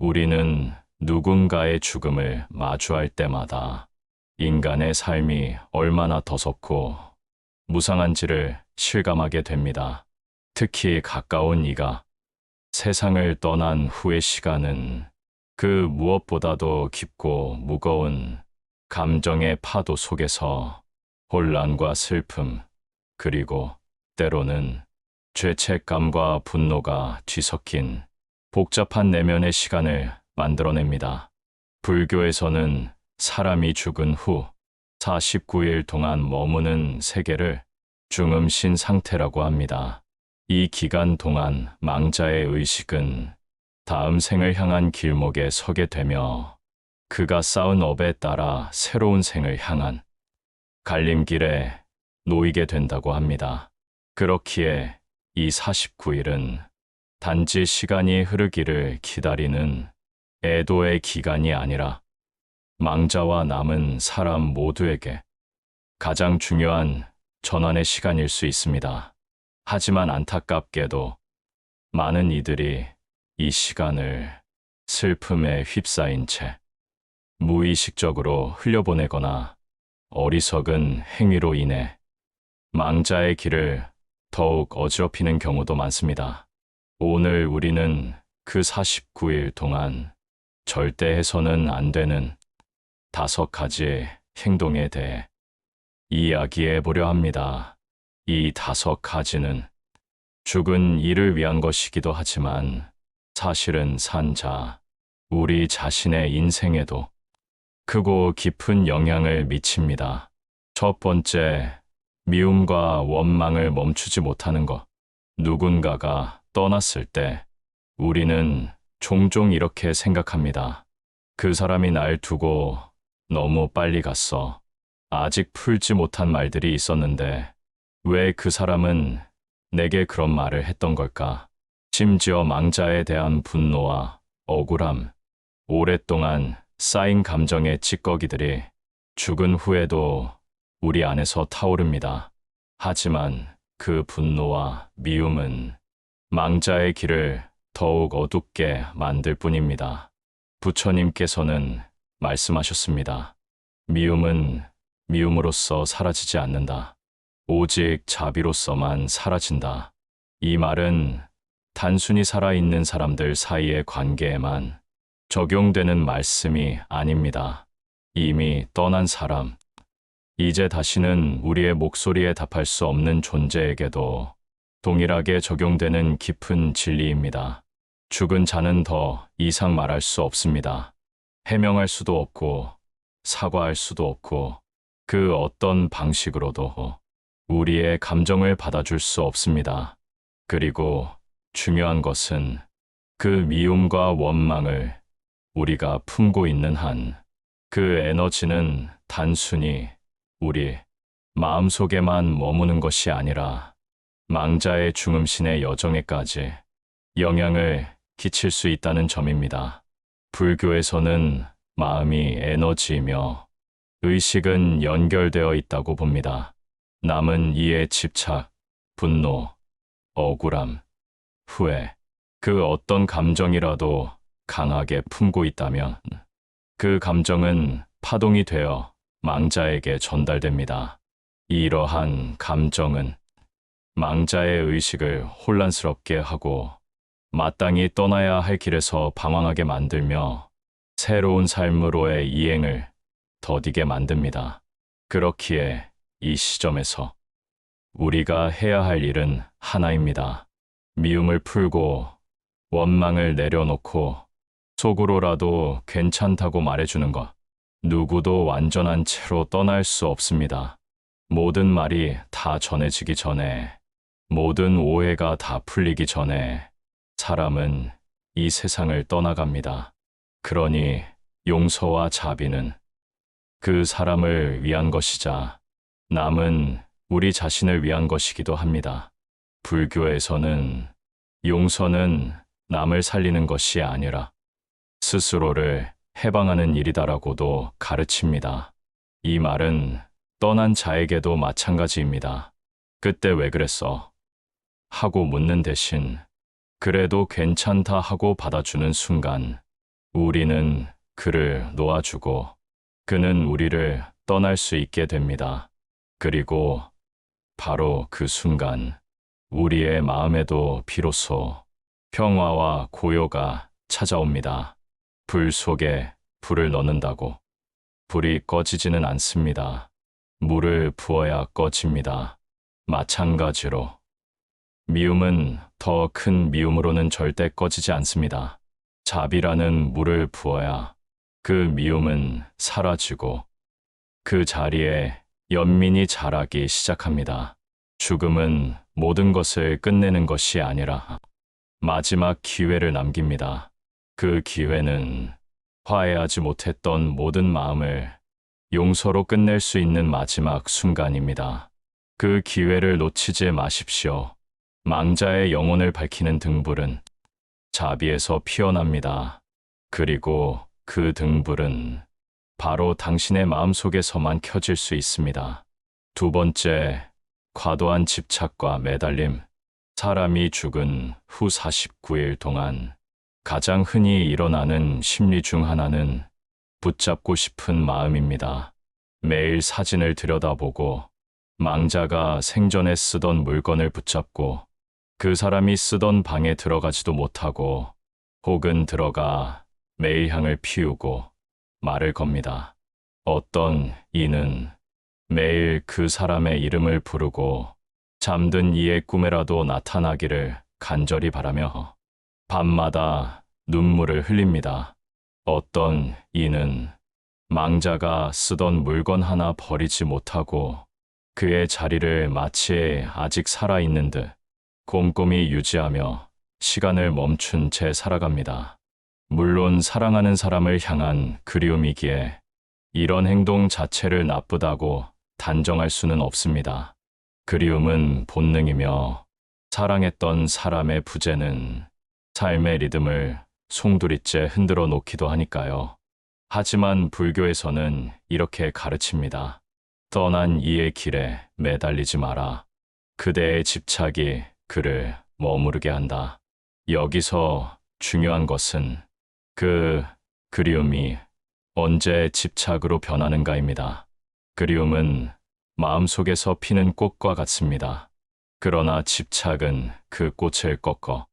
우리는 누군가의 죽음을 마주할 때마다 인간의 삶이 얼마나 더섭고 무상한지를 실감하게 됩니다. 특히 가까운 이가 세상을 떠난 후의 시간은 그 무엇보다도 깊고 무거운 감정의 파도 속에서 혼란과 슬픔, 그리고 때로는 죄책감과 분노가 뒤섞인 복잡한 내면의 시간을 만들어냅니다. 불교에서는 사람이 죽은 후 49일 동안 머무는 세계를 중음신 상태라고 합니다. 이 기간 동안 망자의 의식은 다음 생을 향한 길목에 서게 되며 그가 쌓은 업에 따라 새로운 생을 향한 갈림길에 놓이게 된다고 합니다. 그렇기에 이 49일은 단지 시간이 흐르기를 기다리는 애도의 기간이 아니라 망자와 남은 사람 모두에게 가장 중요한 전환의 시간일 수 있습니다. 하지만 안타깝게도 많은 이들이 이 시간을 슬픔에 휩싸인 채 무의식적으로 흘려보내거나 어리석은 행위로 인해 망자의 길을 더욱 어지럽히는 경우도 많습니다. 오늘 우리는 그 49일 동안 절대 해서는 안 되는 5가지 행동에 대해 이야기해 보려 합니다. 이 5가지는 죽은 이를 위한 것이기도 하지만 사실은 산 자, 우리 자신의 인생에도 크고 깊은 영향을 미칩니다. 첫 번째, 미움과 원망을 멈추지 못하는 것. 누군가가 떠났을 때 우리는 종종 이렇게 생각합니다. 그 사람이 날 두고 너무 빨리 갔어. 아직 풀지 못한 말들이 있었는데 왜 그 사람은 내게 그런 말을 했던 걸까? 심지어 망자에 대한 분노와 억울함, 오랫동안 쌓인 감정의 찌꺼기들이 죽은 후에도 우리 안에서 타오릅니다. 하지만 그 분노와 미움은 망자의 길을 더욱 어둡게 만들 뿐입니다. 부처님께서는 말씀하셨습니다. 미움은 미움으로써 사라지지 않는다. 오직 자비로서만 사라진다. 이 말은 단순히 살아있는 사람들 사이의 관계에만 적용되는 말씀이 아닙니다. 이미 떠난 사람, 이제 다시는 우리의 목소리에 답할 수 없는 존재에게도 동일하게 적용되는 깊은 진리입니다. 죽은 자는 더 이상 말할 수 없습니다. 해명할 수도 없고 사과할 수도 없고 그 어떤 방식으로도 우리의 감정을 받아줄 수 없습니다. 그리고 중요한 것은 그 미움과 원망을 우리가 품고 있는 한 그 에너지는 단순히 우리 마음속에만 머무는 것이 아니라 망자의 중음신의 여정에까지 영향을 끼칠 수 있다는 점입니다. 불교에서는 마음이 에너지이며 의식은 연결되어 있다고 봅니다. 남은 이에 집착, 분노, 억울함, 후회, 그 어떤 감정이라도 강하게 품고 있다면 그 감정은 파동이 되어 망자에게 전달됩니다. 이러한 감정은 망자의 의식을 혼란스럽게 하고 마땅히 떠나야 할 길에서 방황하게 만들며 새로운 삶으로의 이행을 더디게 만듭니다. 그렇기에 이 시점에서 우리가 해야 할 일은 하나입니다. 미움을 풀고 원망을 내려놓고 속으로라도 괜찮다고 말해주는 것. 누구도 완전한 채로 떠날 수 없습니다. 모든 말이 다 전해지기 전에, 모든 오해가 다 풀리기 전에 사람은 이 세상을 떠나갑니다. 그러니 용서와 자비는 그 사람을 위한 것이자 남은 우리 자신을 위한 것이기도 합니다. 불교에서는 용서는 남을 살리는 것이 아니라 스스로를 해방하는 일이다라고도 가르칩니다. 이 말은 떠난 자에게도 마찬가지입니다. 그때 왜 그랬어? 하고 묻는 대신 그래도 괜찮다 하고 받아주는 순간 우리는 그를 놓아주고 그는 우리를 떠날 수 있게 됩니다. 그리고 바로 그 순간 우리의 마음에도 비로소 평화와 고요가 찾아옵니다. 불 속에 불을 넣는다고 불이 꺼지지는 않습니다. 물을 부어야 꺼집니다. 마찬가지로 미움은 더 큰 미움으로는 절대 꺼지지 않습니다. 자비라는 물을 부어야 그 미움은 사라지고 그 자리에 연민이 자라기 시작합니다. 죽음은 모든 것을 끝내는 것이 아니라 마지막 기회를 남깁니다. 그 기회는 화해하지 못했던 모든 마음을 용서로 끝낼 수 있는 마지막 순간입니다. 그 기회를 놓치지 마십시오. 망자의 영혼을 밝히는 등불은 자비에서 피어납니다. 그리고 그 등불은 바로 당신의 마음속에서만 켜질 수 있습니다. 두 번째, 과도한 집착과 매달림. 사람이 죽은 후 49일 동안 가장 흔히 일어나는 심리 중 하나는 붙잡고 싶은 마음입니다. 매일 사진을 들여다보고 망자가 생전에 쓰던 물건을 붙잡고 그 사람이 쓰던 방에 들어가지도 못하고 혹은 들어가 매일 향을 피우고 말을 겁니다. 어떤 이는 매일 그 사람의 이름을 부르고 잠든 이의 꿈에라도 나타나기를 간절히 바라며 밤마다 눈물을 흘립니다. 어떤 이는 망자가 쓰던 물건 하나 버리지 못하고 그의 자리를 마치 아직 살아있는 듯 꼼꼼히 유지하며 시간을 멈춘 채 살아갑니다. 물론 사랑하는 사람을 향한 그리움이기에 이런 행동 자체를 나쁘다고 단정할 수는 없습니다. 그리움은 본능이며 사랑했던 사람의 부재는 삶의 리듬을 송두리째 흔들어 놓기도 하니까요. 하지만 불교에서는 이렇게 가르칩니다. 떠난 이의 길에 매달리지 마라. 그대의 집착이 그를 머무르게 한다. 여기서 중요한 것은 그 그리움이 언제 집착으로 변하는가입니다. 그리움은 마음속에서 피는 꽃과 같습니다. 그러나 집착은 그 꽃을 꺾어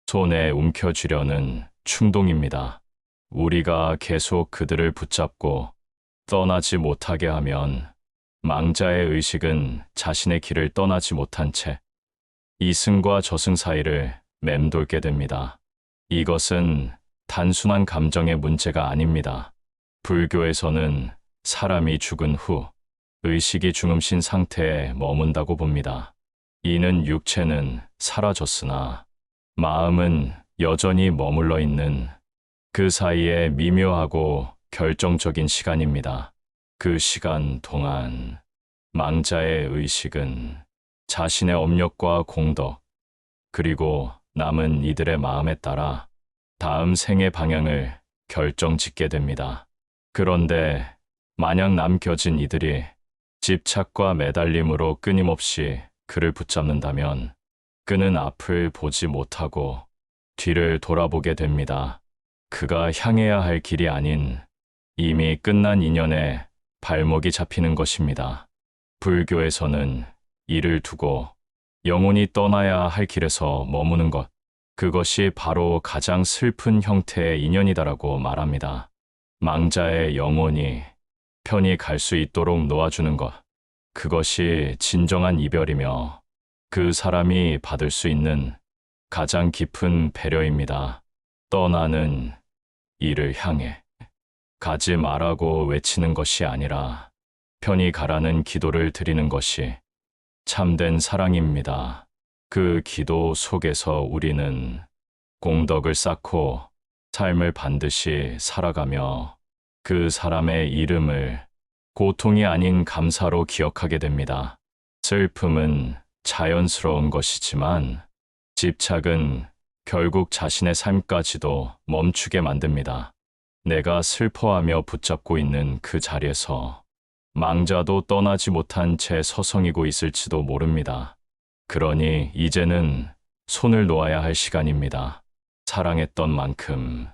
손에 움켜쥐려는 충동입니다. 우리가 계속 그들을 붙잡고 떠나지 못하게 하면 망자의 의식은 자신의 길을 떠나지 못한 채 이승과 저승 사이를 맴돌게 됩니다. 이것은 단순한 감정의 문제가 아닙니다. 불교에서는 사람이 죽은 후 의식이 중음신 상태에 머문다고 봅니다. 이는 육체는 사라졌으나 마음은 여전히 머물러 있는 그 사이에 미묘하고 결정적인 시간입니다. 그 시간 동안 망자의 의식은 자신의 업력과 공덕, 그리고 남은 이들의 마음에 따라 다음 생의 방향을 결정짓게 됩니다. 그런데 만약 남겨진 이들이 집착과 매달림으로 끊임없이 그를 붙잡는다면 그는 앞을 보지 못하고 뒤를 돌아보게 됩니다. 그가 향해야 할 길이 아닌 이미 끝난 인연에 발목이 잡히는 것입니다. 불교에서는 이를 두고 영혼이 떠나야 할 길에서 머무는 것, 그것이 바로 가장 슬픈 형태의 인연이다라고 말합니다. 망자의 영혼이 편히 갈 수 있도록 놓아주는 것, 그것이 진정한 이별이며 그 사람이 받을 수 있는 가장 깊은 배려입니다. 떠나는 이를 향해 가지 말라고 외치는 것이 아니라 편히 가라는 기도를 드리는 것이 참된 사랑입니다. 그 기도 속에서 우리는 공덕을 쌓고 삶을 반드시 살아가며 그 사람의 이름을 고통이 아닌 감사로 기억하게 됩니다. 슬픔은 자연스러운 것이지만 집착은 결국 자신의 삶까지도 멈추게 만듭니다. 내가 슬퍼하며 붙잡고 있는 그 자리에서 망자도 떠나지 못한 채 서성이고 있을지도 모릅니다. 그러니 이제는 손을 놓아야 할 시간입니다. 사랑했던 만큼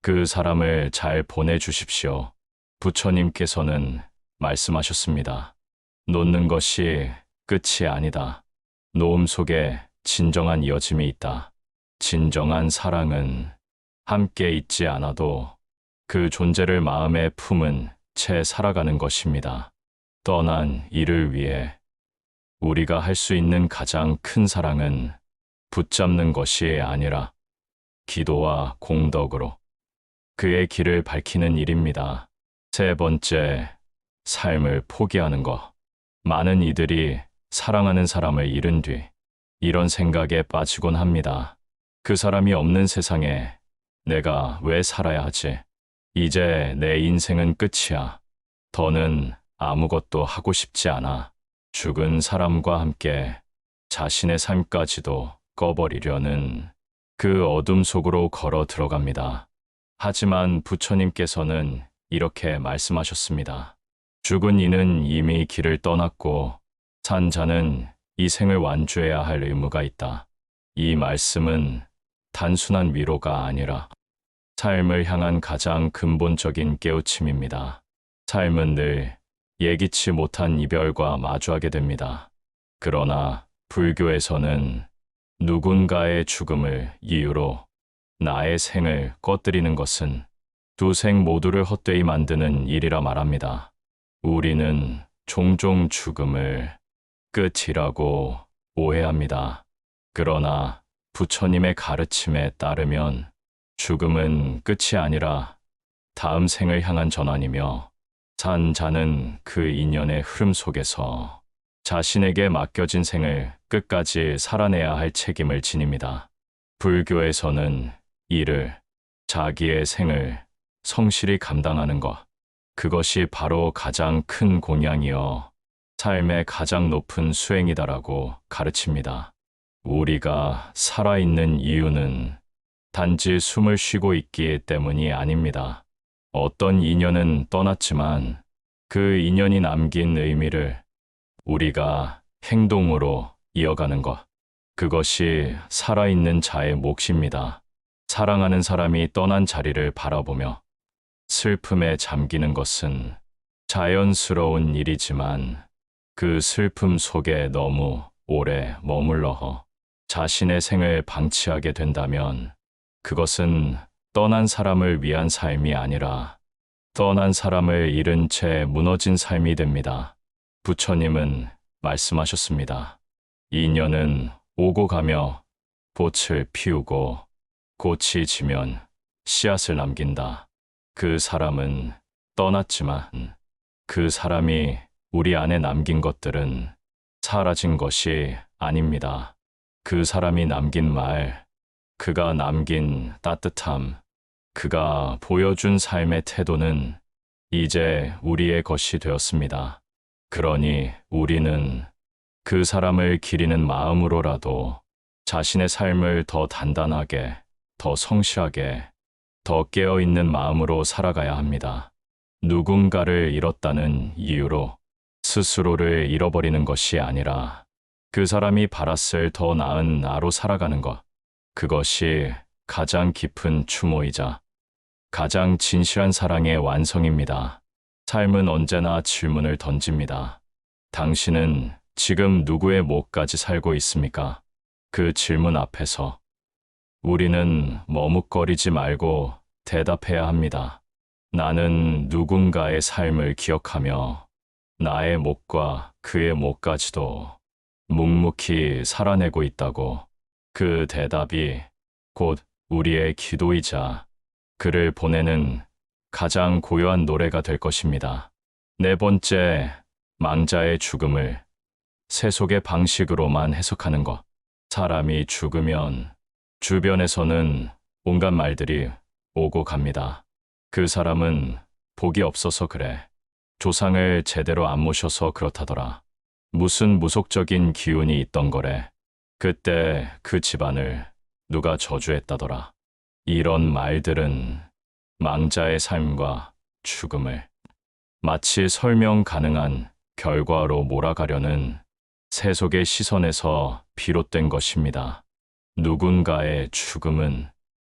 그 사람을 잘 보내주십시오. 부처님께서는 말씀하셨습니다. 놓는 것이 끝이 아니다. 놓음 속에 진정한 이어짐이 있다. 진정한 사랑은 함께 있지 않아도 그 존재를 마음에 품은 채 살아가는 것입니다. 떠난 이를 위해 우리가 할 수 있는 가장 큰 사랑은 붙잡는 것이 아니라 기도와 공덕으로 그의 길을 밝히는 일입니다. 세 번째, 삶을 포기하는 것. 많은 이들이 사랑하는 사람을 잃은 뒤 이런 생각에 빠지곤 합니다. 그 사람이 없는 세상에 내가 왜 살아야 하지? 이제 내 인생은 끝이야. 더는 아무것도 하고 싶지 않아. 죽은 사람과 함께 자신의 삶까지도 꺼버리려는 그 어둠 속으로 걸어 들어갑니다. 하지만 부처님께서는 이렇게 말씀하셨습니다. 죽은 이는 이미 길을 떠났고 산 자는 이 생을 완주해야 할 의무가 있다. 이 말씀은 단순한 위로가 아니라 삶을 향한 가장 근본적인 깨우침입니다. 삶은 늘 예기치 못한 이별과 마주하게 됩니다. 그러나 불교에서는 누군가의 죽음을 이유로 나의 생을 꺼뜨리는 것은 두 생 모두를 헛되이 만드는 일이라 말합니다. 우리는 종종 죽음을 끝이라고 오해합니다. 그러나 부처님의 가르침에 따르면 죽음은 끝이 아니라 다음 생을 향한 전환이며 산 자는 그 인연의 흐름 속에서 자신에게 맡겨진 생을 끝까지 살아내야 할 책임을 지닙니다. 불교에서는 이를 자기의 생을 성실히 감당하는 것, 그것이 바로 가장 큰 공양이요 삶의 가장 높은 수행이다라고 가르칩니다. 우리가 살아있는 이유는 단지 숨을 쉬고 있기 때문이 아닙니다. 어떤 인연은 떠났지만 그 인연이 남긴 의미를 우리가 행동으로 이어가는 것, 그것이 살아있는 자의 몫입니다. 사랑하는 사람이 떠난 자리를 바라보며 슬픔에 잠기는 것은 자연스러운 일이지만 그 슬픔 속에 너무 오래 머물러 자신의 생을 방치하게 된다면 그것은 떠난 사람을 위한 삶이 아니라 떠난 사람을 잃은 채 무너진 삶이 됩니다. 부처님은 말씀하셨습니다. 인연은 오고 가며 꽃을 피우고 꽃이 지면 씨앗을 남긴다. 그 사람은 떠났지만 그 사람이 우리 안에 남긴 것들은 사라진 것이 아닙니다. 그 사람이 남긴 말, 그가 남긴 따뜻함, 그가 보여준 삶의 태도는 이제 우리의 것이 되었습니다. 그러니 우리는 그 사람을 기리는 마음으로라도 자신의 삶을 더 단단하게, 더 성실하게, 더 깨어있는 마음으로 살아가야 합니다. 누군가를 잃었다는 이유로 스스로를 잃어버리는 것이 아니라 그 사람이 바랐을 더 나은 나로 살아가는 것, 그것이 가장 깊은 추모이자 가장 진실한 사랑의 완성입니다. 삶은 언제나 질문을 던집니다. 당신은 지금 누구의 목까지 살고 있습니까? 그 질문 앞에서 우리는 머뭇거리지 말고 대답해야 합니다. 나는 누군가의 삶을 기억하며 나의 목과 그의 목까지도 묵묵히 살아내고 있다고. 그 대답이 곧 우리의 기도이자 그를 보내는 가장 고요한 노래가 될 것입니다. 네 번째, 망자의 죽음을 세속의 방식으로만 해석하는 것. 사람이 죽으면 주변에서는 온갖 말들이 오고 갑니다. 그 사람은 복이 없어서 그래. 조상을 제대로 안 모셔서 그렇다더라. 무슨 무속적인 기운이 있던 거래. 그때 그 집안을 누가 저주했다더라. 이런 말들은 망자의 삶과 죽음을 마치 설명 가능한 결과로 몰아가려는 세속의 시선에서 비롯된 것입니다. 누군가의 죽음은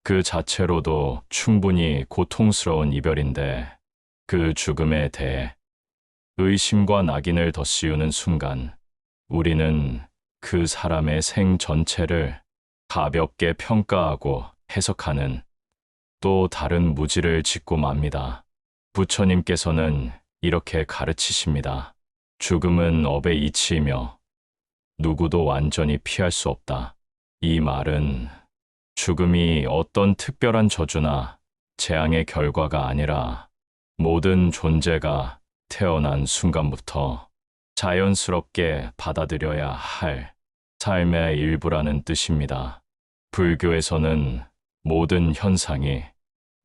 그 자체로도 충분히 고통스러운 이별인데 그 죽음에 대해 의심과 낙인을 덧씌우는 순간 우리는 그 사람의 생 전체를 가볍게 평가하고 해석하는 또 다른 무지를 짓고 맙니다. 부처님께서는 이렇게 가르치십니다. 죽음은 업의 이치이며 누구도 완전히 피할 수 없다. 이 말은 죽음이 어떤 특별한 저주나 재앙의 결과가 아니라 모든 존재가 태어난 순간부터 자연스럽게 받아들여야 할 삶의 일부라는 뜻입니다. 불교에서는 모든 현상이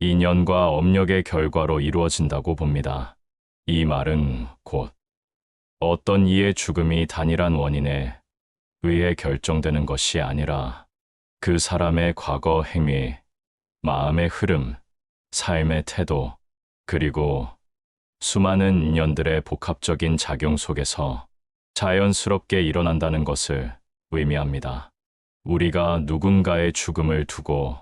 인연과 업력의 결과로 이루어진다고 봅니다. 이 말은 곧 어떤 이의 죽음이 단일한 원인에 의해 결정되는 것이 아니라 그 사람의 과거 행위, 마음의 흐름, 삶의 태도, 그리고 수많은 인연들의 복합적인 작용 속에서 자연스럽게 일어난다는 것을 의미합니다. 우리가 누군가의 죽음을 두고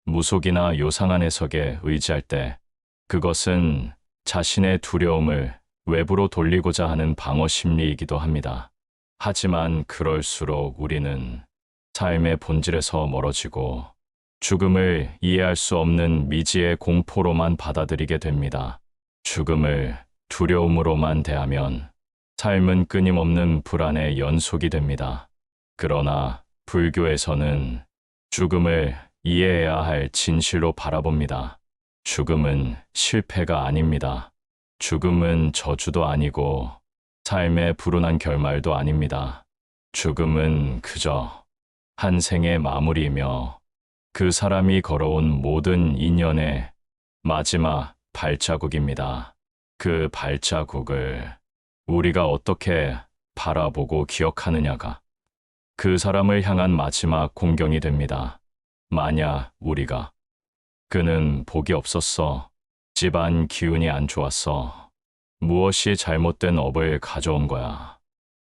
무속이나 요상한 해석에 의지할 때 그것은 자신의 두려움을 외부로 돌리고자 하는 방어 심리이기도 합니다. 하지만 그럴수록 우리는 삶의 본질에서 멀어지고 죽음을 이해할 수 없는 미지의 공포로만 받아들이게 됩니다. 죽음을 두려움으로만 대하면 삶은 끊임없는 불안의 연속이 됩니다. 그러나 불교에서는 죽음을 이해해야 할 진실로 바라봅니다. 죽음은 실패가 아닙니다. 죽음은 저주도 아니고 삶의 불운한 결말도 아닙니다. 죽음은 그저 한 생의 마무리이며 그 사람이 걸어온 모든 인연의 마지막 발자국입니다. 그 발자국을 우리가 어떻게 바라보고 기억하느냐가 그 사람을 향한 마지막 공경이 됩니다. 만약 우리가 그는 복이 없었어, 집안 기운이 안 좋았어, 무엇이 잘못된 업을 가져온 거야,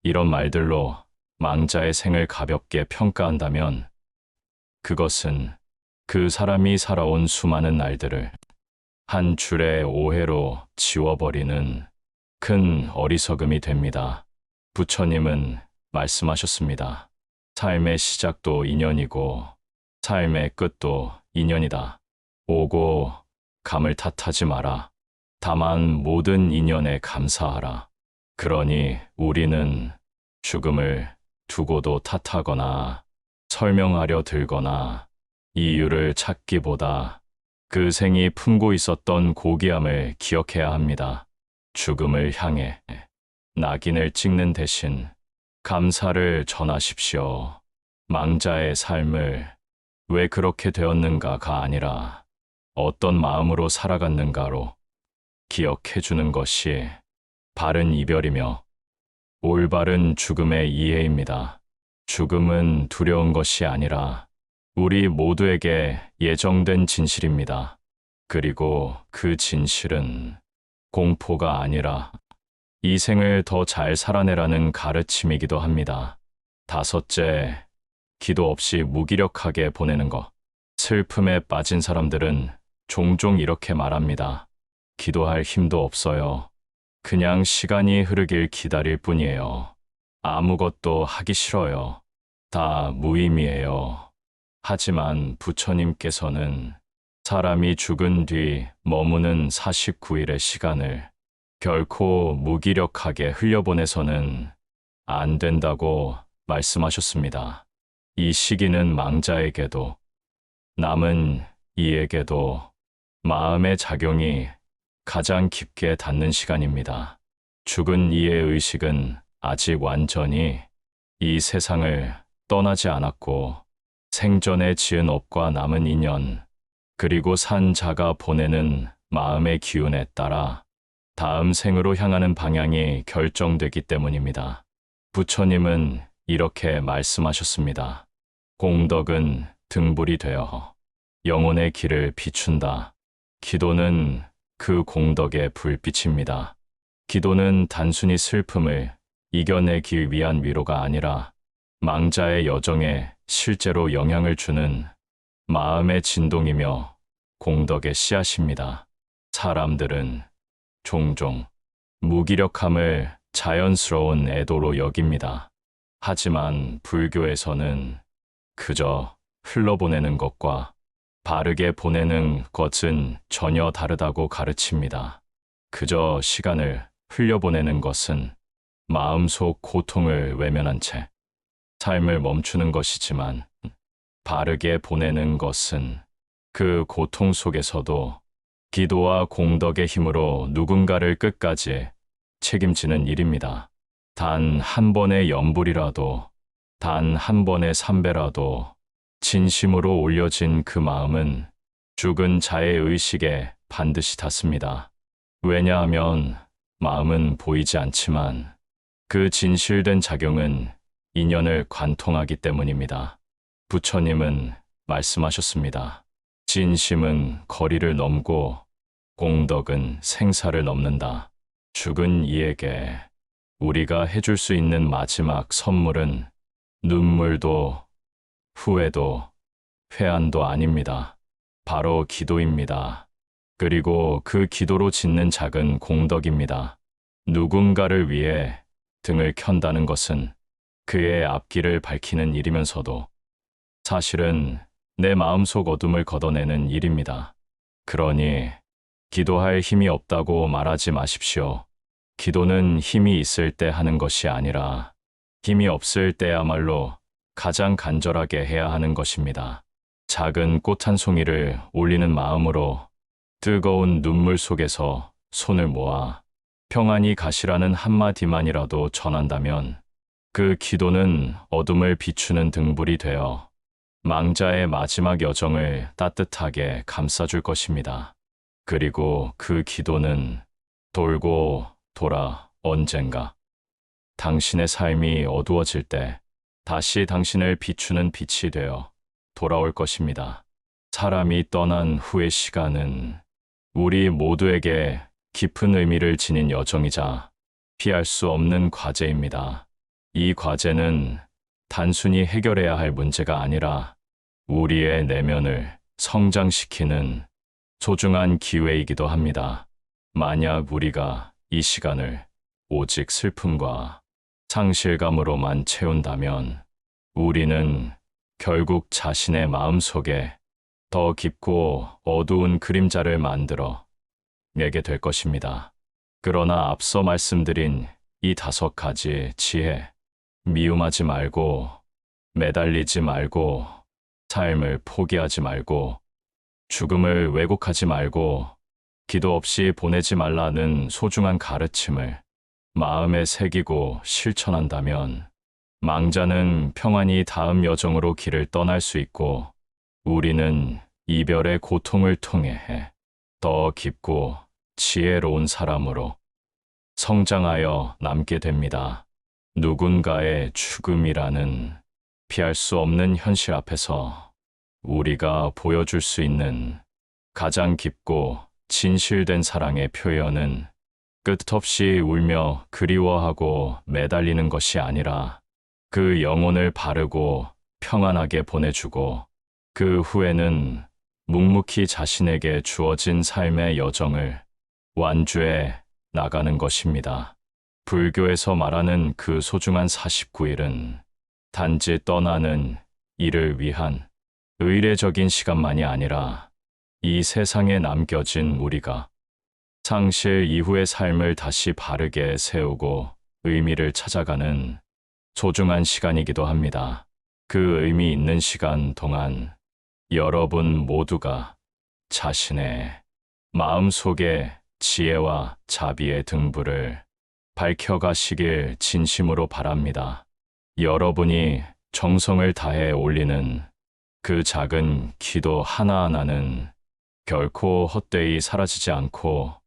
이런 말들로 망자의 생을 가볍게 평가한다면 그것은 그 사람이 살아온 수많은 날들을 한 줄의 오해로 지워버리는 큰 어리석음이 됩니다. 부처님은 말씀하셨습니다. 삶의 시작도 인연이고 삶의 끝도 인연이다. 오고 감을 탓하지 마라. 다만 모든 인연에 감사하라. 그러니 우리는 죽음을 두고도 탓하거나 설명하려 들거나 이유를 찾기보다 그 생이 품고 있었던 고귀함을 기억해야 합니다. 죽음을 향해 낙인을 찍는 대신 감사를 전하십시오. 망자의 삶을 왜 그렇게 되었는가가 아니라 어떤 마음으로 살아갔는가로 기억해 주는 것이 바른 이별이며 올바른 죽음의 이해입니다. 죽음은 두려운 것이 아니라 우리 모두에게 예정된 진실입니다. 그리고 그 진실은 공포가 아니라 이 생을 더 잘 살아내라는 가르침이기도 합니다. 다섯째, 기도 없이 무기력하게 보내는 것. 슬픔에 빠진 사람들은 종종 이렇게 말합니다. 기도할 힘도 없어요. 그냥 시간이 흐르길 기다릴 뿐이에요. 아무것도 하기 싫어요. 다 무의미해요. 하지만 부처님께서는 사람이 죽은 뒤 머무는 49일의 시간을 결코 무기력하게 흘려보내서는 안 된다고 말씀하셨습니다. 이 시기는 망자에게도 남은 이에게도 마음의 작용이 가장 깊게 닿는 시간입니다. 죽은 이의 의식은 아직 완전히 이 세상을 떠나지 않았고 생전에 지은 업과 남은 인연, 그리고 산 자가 보내는 마음의 기운에 따라 다음 생으로 향하는 방향이 결정되기 때문입니다. 부처님은 이렇게 말씀하셨습니다. 공덕은 등불이 되어 영혼의 길을 비춘다. 기도는 그 공덕의 불빛입니다. 기도는 단순히 슬픔을 이겨내기 위한 위로가 아니라 망자의 여정에 실제로 영향을 주는 마음의 진동이며 공덕의 씨앗입니다. 사람들은 종종 무기력함을 자연스러운 애도로 여깁니다. 하지만 불교에서는 그저 흘러보내는 것과 바르게 보내는 것은 전혀 다르다고 가르칩니다. 그저 시간을 흘려보내는 것은 마음속 고통을 외면한 채 삶을 멈추는 것이지만, 바르게 보내는 것은 그 고통 속에서도 기도와 공덕의 힘으로 누군가를 끝까지 책임지는 일입니다. 단 한 번의 염불이라도, 단 한 번의 삼배라도 진심으로 올려진 그 마음은 죽은 자의 의식에 반드시 닿습니다. 왜냐하면 마음은 보이지 않지만 그 진실된 작용은 인연을 관통하기 때문입니다. 부처님은 말씀하셨습니다. 진심은 거리를 넘고 공덕은 생사를 넘는다. 죽은 이에게 우리가 해줄 수 있는 마지막 선물은 눈물도 후회도 회한도 아닙니다. 바로 기도입니다. 그리고 그 기도로 짓는 작은 공덕입니다. 누군가를 위해 등을 켠다는 것은 그의 앞길을 밝히는 일이면서도 사실은 내 마음속 어둠을 걷어내는 일입니다. 그러니 기도할 힘이 없다고 말하지 마십시오. 기도는 힘이 있을 때 하는 것이 아니라 힘이 없을 때야말로 가장 간절하게 해야 하는 것입니다. 작은 꽃 한 송이를 올리는 마음으로 뜨거운 눈물 속에서 손을 모아 평안히 가시라는 한마디만이라도 전한다면 그 기도는 어둠을 비추는 등불이 되어 망자의 마지막 여정을 따뜻하게 감싸줄 것입니다. 그리고 그 기도는 돌고 돌아 언젠가 당신의 삶이 어두워질 때 다시 당신을 비추는 빛이 되어 돌아올 것입니다. 사람이 떠난 후의 시간은 우리 모두에게 깊은 의미를 지닌 여정이자 피할 수 없는 과제입니다. 이 과제는 단순히 해결해야 할 문제가 아니라 우리의 내면을 성장시키는 소중한 기회이기도 합니다. 만약 우리가 이 시간을 오직 슬픔과 상실감으로만 채운다면 우리는 결국 자신의 마음속에 더 깊고 어두운 그림자를 만들어 내게 될 것입니다. 그러나 앞서 말씀드린 이 5가지 지혜, 미움하지 말고, 매달리지 말고, 삶을 포기하지 말고, 죽음을 왜곡하지 말고, 기도 없이 보내지 말라는 소중한 가르침을 마음에 새기고 실천한다면 망자는 평안히 다음 여정으로 길을 떠날 수 있고 우리는 이별의 고통을 통해 더 깊고 지혜로운 사람으로 성장하여 남게 됩니다. 누군가의 죽음이라는 피할 수 없는 현실 앞에서 우리가 보여줄 수 있는 가장 깊고 진실된 사랑의 표현은 끝없이 울며 그리워하고 매달리는 것이 아니라 그 영혼을 바르고 평안하게 보내주고 그 후에는 묵묵히 자신에게 주어진 삶의 여정을 완주해 나가는 것입니다. 불교에서 말하는 그 소중한 49일은 단지 떠나는 이를 위한 의례적인 시간만이 아니라 이 세상에 남겨진 우리가 상실 이후의 삶을 다시 바르게 세우고 의미를 찾아가는 소중한 시간이기도 합니다. 그 의미 있는 시간 동안 여러분 모두가 자신의 마음속에 지혜와 자비의 등불을 밝혀가시길 진심으로 바랍니다. 여러분이 정성을 다해 올리는 그 작은 기도 하나하나는 결코 헛되이 사라지지 않고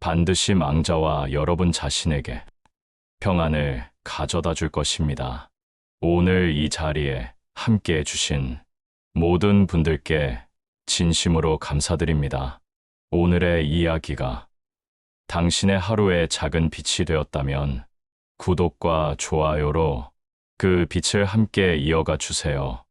반드시 망자와 여러분 자신에게 평안을 가져다 줄 것입니다. 오늘 이 자리에 함께 해주신 모든 분들께 진심으로 감사드립니다. 오늘의 이야기가 당신의 하루의 작은 빛이 되었다면 구독과 좋아요로 그 빛을 함께 이어가 주세요.